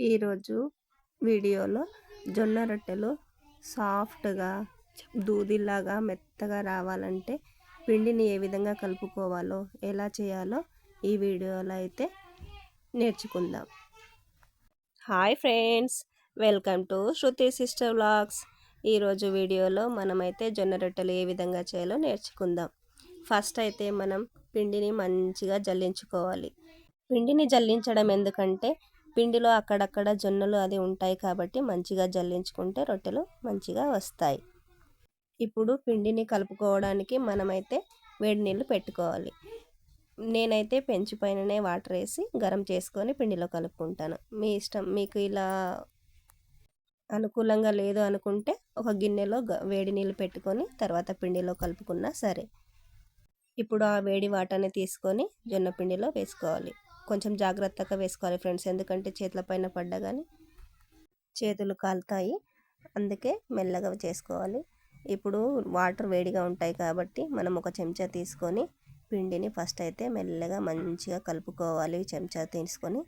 ఈరోజు వీడియోలో జొన్న రొట్టెలు సాఫ్ట్గా దూదిలాగా మెత్తగా రావాలంటే పిండిని ఏ విధంగా కలుపుకోవాలో ఎలా చేయాలో ఈ వీడియోలో అయితే నేర్చుకుందాం. Hi friends, welcome to Shruti sister vlogs. ఈరోజు వీడియోలో మనమైతే జొన్న రొట్టెలు ఏ విధంగా చేయాలో నేర్చుకుందాం. ఫస్ట్ అయితే మనం పిండిని మంచిగా జల్లించుకోవాలి. పిండిని జల్లించడం ఎందుకంటే పిండిలో అక్కడక్కడ జొన్నలు అది ఉంటాయి కాబట్టి మంచిగా జల్లించుకుంటే రొట్టెలు మంచిగా వస్తాయి. ఇప్పుడు పిండిని కలుపుకోవడానికి మనమైతే వేడి నీళ్ళు పెట్టుకోవాలి. నేనైతే పెంచు పైననే వాటర్ వేసి గరం చేసుకొని పిండిలో కలుపుకుంటాను. మీ ఇష్టం, మీకు ఇలా అనుకూలంగా లేదు అనుకుంటే ఒక గిన్నెలో వేడి నీళ్ళు పెట్టుకొని తర్వాత పిండిలో కలుపుకున్నా సరే. ఇప్పుడు ఆ వేడి వాటర్ని తీసుకొని జొన్న పిండిలో వేసుకోవాలి. కొంచెం జాగ్రత్తగా వేసుకోవాలి ఫ్రెండ్స్, ఎందుకంటే చేతుల పైన పడ్డా కానీ చేతులు కాలుతాయి, అందుకే మెల్లగా చేసుకోవాలి. ఇప్పుడు వాటర్ వేడిగా ఉంటాయి కాబట్టి మనం ఒక చెంచా తీసుకొని పిండిని ఫస్ట్ అయితే మెల్లగా మంచిగా కలుపుకోవాలి. చెంచా తీసుకొని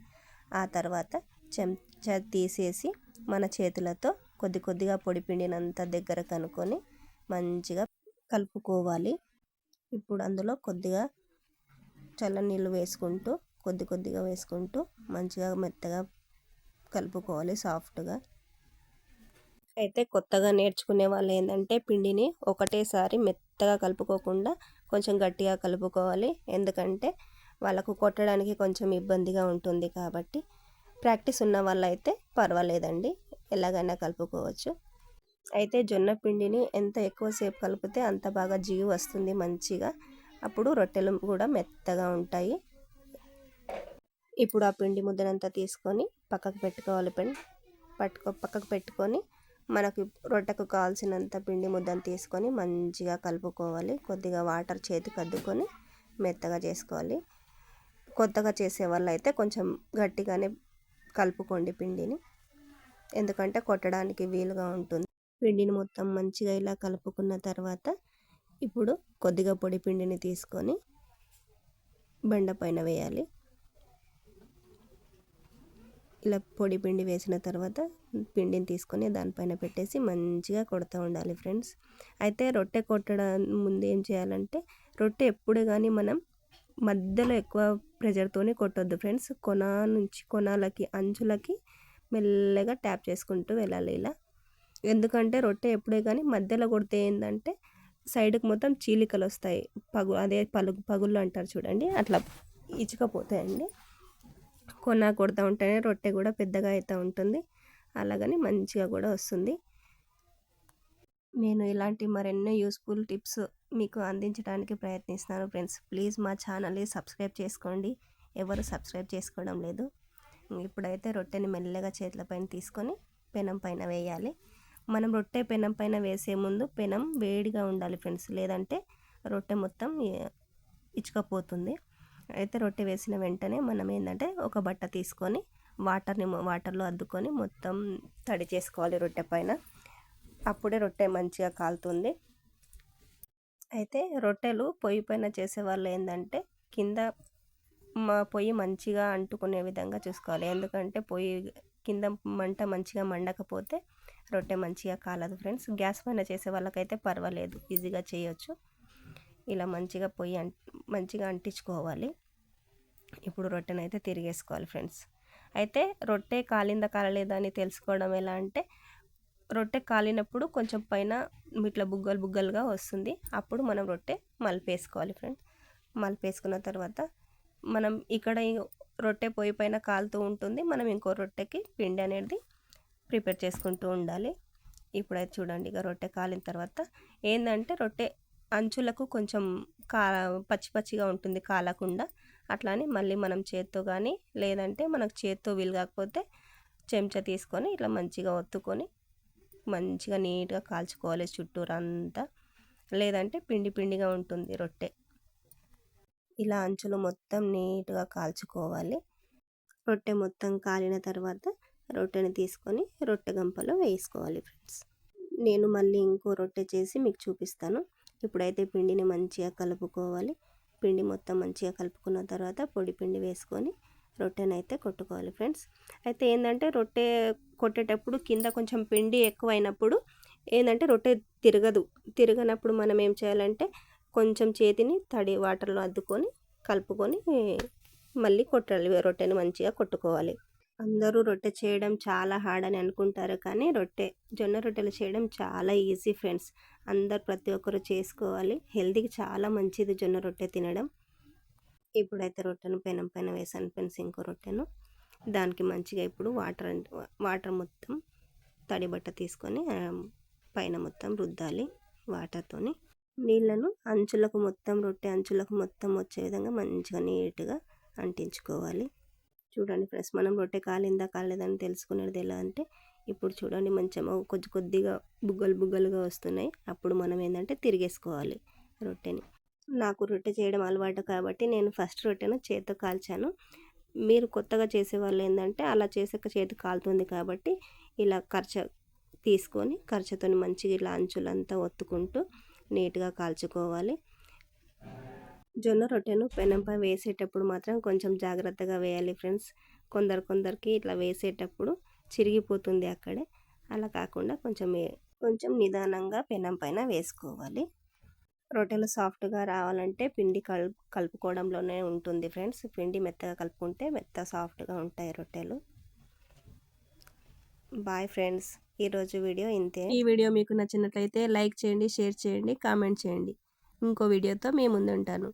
ఆ తర్వాత చెంచా తీసేసి మన చేతులతో కొద్ది కొద్దిగా పొడి పిండిని అంతా దగ్గర కనుక్కొని మంచిగా కలుపుకోవాలి. ఇప్పుడు అందులో కొద్దిగా చల్ల నీళ్ళు వేసుకుంటూ కొద్ది కొద్దిగా వేసుకుంటూ మంచిగా మెత్తగా కలుపుకోవాలి సాఫ్ట్గా. అయితే కొత్తగా నేర్చుకునే వాళ్ళు ఏంటంటే పిండిని ఒకటేసారి మెత్తగా కలుపుకోకుండా కొంచెం గట్టిగా కలుపుకోవాలి. ఎందుకంటే వాళ్ళకు కొట్టడానికి కొంచెం ఇబ్బందిగా ఉంటుంది కాబట్టి ప్రాక్టీస్ ఉన్న వాళ్ళైతే పర్వాలేదండి, ఎలాగైనా కలుపుకోవచ్చు. అయితే జొన్న పిండిని ఎంత ఎక్కువసేపు కలిపితే అంత బాగా జిగు వస్తుంది మంచిగా. అప్పుడు రొట్టెలు కూడా మెత్తగా ఉంటాయి. ఇప్పుడు ఆ పిండి ముద్దనంతా తీసుకొని పక్కకు పెట్టుకోవాలి. పక్కకు పెట్టుకొని మనకు రొట్టెకు కావాల్సినంత పిండి ముద్దను తీసుకొని మంచిగా కలుపుకోవాలి. కొద్దిగా వాటర్ చేతికి అద్దుకొని మెత్తగా చేసుకోవాలి. కొత్తగా చేసే వాళ్ళు అయితే కొంచెం గట్టిగానే కలుపుకోండి పిండిని, ఎందుకంటే కొట్టడానికి వీలుగా ఉంటుంది. పిండిని మొత్తం మంచిగా ఇలా కలుపుకున్న తర్వాత ఇప్పుడు కొద్దిగా పొడి పిండిని తీసుకొని బండ పైన వేయాలి. ఇలా పొడి పిండి వేసిన తర్వాత పిండిని తీసుకొని దానిపైన పెట్టేసి మంచిగా కొడుతూ ఉండాలి ఫ్రెండ్స్. అయితే రొట్టె కొట్టడం ముందు ఏం చేయాలంటే రొట్టె ఎప్పుడే కానీ మనం మధ్యలో ఎక్కువ ప్రెజర్తోనే కొట్టొద్దు ఫ్రెండ్స్. కొనాలకి అంచులకి మెల్లగా ట్యాప్ చేసుకుంటూ వెళ్ళాలి ఇలా. ఎందుకంటే రొట్టె ఎప్పుడే కానీ మధ్యలో కొడితే ఏంటంటే సైడ్కి మొత్తం చీలికలు వస్తాయి, అదే పగుళ్ళు అంటారు చూడండి, అట్లా ఇచ్చుకపోతాయండి. కొడుతూ ఉంటేనే రొట్టె కూడా పెద్దగా అవుతూ ఉంటుంది, అలాగని మంచిగా కూడా వస్తుంది. నేను ఇలాంటి మరెన్నో యూస్ఫుల్ టిప్స్ మీకు అందించడానికి ప్రయత్నిస్తాను ఫ్రెండ్స్. ప్లీజ్ మా ఛానల్ని సబ్స్క్రైబ్ చేసుకోండి, ఎవరు సబ్స్క్రైబ్ చేసుకోవడం లేదు. ఇప్పుడైతే రొట్టెని మెల్లగా చేతుల పైన తీసుకొని పెనం పైన వేయాలి. మనం రొట్టె పెనం పైన వేసే ముందు పెనం వేడిగా ఉండాలి ఫ్రెండ్స్, లేదంటే రొట్టె మొత్తం ఇచ్చుకపోతుంది. అయితే రొట్టె వేసిన వెంటనే మనం ఏంటంటే ఒక బట్ట తీసుకొని వాటర్లో అద్దుకొని మొత్తం తడి చేసుకోవాలి రొట్టె పైన, అప్పుడే రొట్టె మంచిగా కాలుతుంది. అయితే రొట్టెలు పొయ్యి పైన చేసే వాళ్ళు ఏంటంటే కింద పొయ్యి మంచిగా అంటుకునే విధంగా చూసుకోవాలి. ఎందుకంటే పొయ్యి కింద మంట మంచిగా మండకపోతే రొట్టె మంచిగా కాలదు ఫ్రెండ్స్. గ్యాస్ పైన చేసే వాళ్ళకైతే పర్వాలేదు, ఈజీగా చేయొచ్చు. ఇలా మంచిగా మంచిగా అంటించుకోవాలి. ఇప్పుడు రొట్టెనైతే తిరిగేసుకోవాలి ఫ్రెండ్స్. అయితే రొట్టె కాలిందా కాలలేదా అని తెలుసుకోవడం ఎలా అంటే రొట్టె కాలినప్పుడు కొంచెం పైన ఇట్లా బుగ్గలుగా వస్తుంది, అప్పుడు మనం రొట్టె మలిపేసుకోవాలి ఫ్రెండ్స్. మలిపేసుకున్న తర్వాత మనం ఇక్కడ రొట్టె పొయ్యి పైన కాలుతూ ఉంటుంది, మనం ఇంకో రొట్టెకి పిండి అనేది ప్రిపేర్ చేసుకుంటూ ఉండాలి. ఇప్పుడైతే చూడండి, ఇక రొట్టె కాలిన తర్వాత ఏంటంటే రొట్టె అంచులకు కొంచెం పచ్చిగా ఉంటుంది కాలకుండా. అట్లానే మళ్ళీ మనం చేత్తో కానీ లేదంటే మనకు చేత్తో వీలు కాకపోతే చెంచా తీసుకొని ఇట్లా మంచిగా ఒత్తుకొని మంచిగా నీట్గా కాల్చుకోవాలి చుట్టూరు అంతా, లేదంటే పిండిగా ఉంటుంది రొట్టె. ఇలా అంచులు మొత్తం నీట్గా కాల్చుకోవాలి. రొట్టె మొత్తం కాలిన తర్వాత రొట్టెని తీసుకొని రొట్టె గంపలో వేసుకోవాలి ఫ్రెండ్స్. నేను మళ్ళీ ఇంకో రొట్టె చేసి మీకు చూపిస్తాను. ఇప్పుడైతే పిండిని మంచిగా కలుపుకోవాలి. పిండి మొత్తం మంచిగా కలుపుకున్న తర్వాత పొడి పిండి వేసుకొని రొట్టెనైతే కొట్టుకోవాలి ఫ్రెండ్స్. అయితే ఏంటంటే రొట్టె కొట్టేటప్పుడు కింద కొంచెం పిండి ఎక్కువైనప్పుడు ఏంటంటే రొట్టె తిరగనప్పుడు మనం ఏం చేయాలంటే కొంచెం చేతిని తడి వాటర్లో అద్దుకొని కలుపుకొని మళ్ళీ కొట్టాలి, రొట్టెని మంచిగా కొట్టుకోవాలి. అందరూ రొట్టె చేయడం చాలా హార్డ్ అని అనుకుంటారు, కానీ జొన్న రొట్టెలు చేయడం చాలా ఈజీ ఫ్రెండ్స్. ప్రతి ఒక్కరు చేసుకోవాలి, హెల్తీకి చాలా మంచిది జొన్న రొట్టె తినడం. ఇప్పుడైతే రొట్టెను పెనం పైన వేసాను ఫ్రెండ్స్, ఇంకో రొట్టెను. దానికి మంచిగా ఇప్పుడు వాటర్ మొత్తం తడి బట్ట తీసుకొని పైన మొత్తం రుద్దాలి వాటర్తోని. నీళ్ళను రొట్టె అంచులకు మొత్తం వచ్చే విధంగా మంచిగా నీట్గా అంటించుకోవాలి. చూడండి ఫ్రెండ్స్, మనం రొట్టె కాలిందా కాలేదని తెలుసుకునేది ఎలా అంటే, ఇప్పుడు చూడండి మంచిగా కొద్దిగా బుగ్గలుగా వస్తున్నాయి. అప్పుడు మనం ఏంటంటే తిరిగేసుకోవాలి రొట్టెని. నాకు రొట్టె చేయడం అలవాటు కాబట్టి నేను ఫస్ట్ రొట్టెను చేత్తో కాల్చాను. మీరు కొత్తగా చేసేవాళ్ళు ఏంటంటే అలా చేసాక చేతి కాలుతుంది కాబట్టి ఇలా తీసుకొని కర్చతోని మంచిగా ఇలా అంచులంతా ఒత్తుకుంటూ నీట్గా కాల్చుకోవాలి. జొన్న రొట్టెను పెనంపై వేసేటప్పుడు మాత్రం కొంచెం జాగ్రత్తగా వేయాలి ఫ్రెండ్స్. కొందరికి ఇట్లా వేసేటప్పుడు చిరిగిపోతుంది అక్కడే. అలా కాకుండా కొంచెం నిదానంగా పెనం పైన వేసుకోవాలి. రొట్టెలు సాఫ్ట్గా రావాలంటే పిండి కలుపుకోవడంలోనే ఉంటుంది ఫ్రెండ్స్. పిండి మెత్తగా కలుపుకుంటే సాఫ్ట్గా ఉంటాయి రొట్టెలు. బాయ్ ఫ్రెండ్స్, ఈరోజు వీడియో ఇంతే. ఈ వీడియో మీకు నచ్చినట్లయితే లైక్ చేయండి, షేర్ చేయండి, కామెంట్ చేయండి. ఇంకో వీడియోతో మీ ముందు ఉంటాను.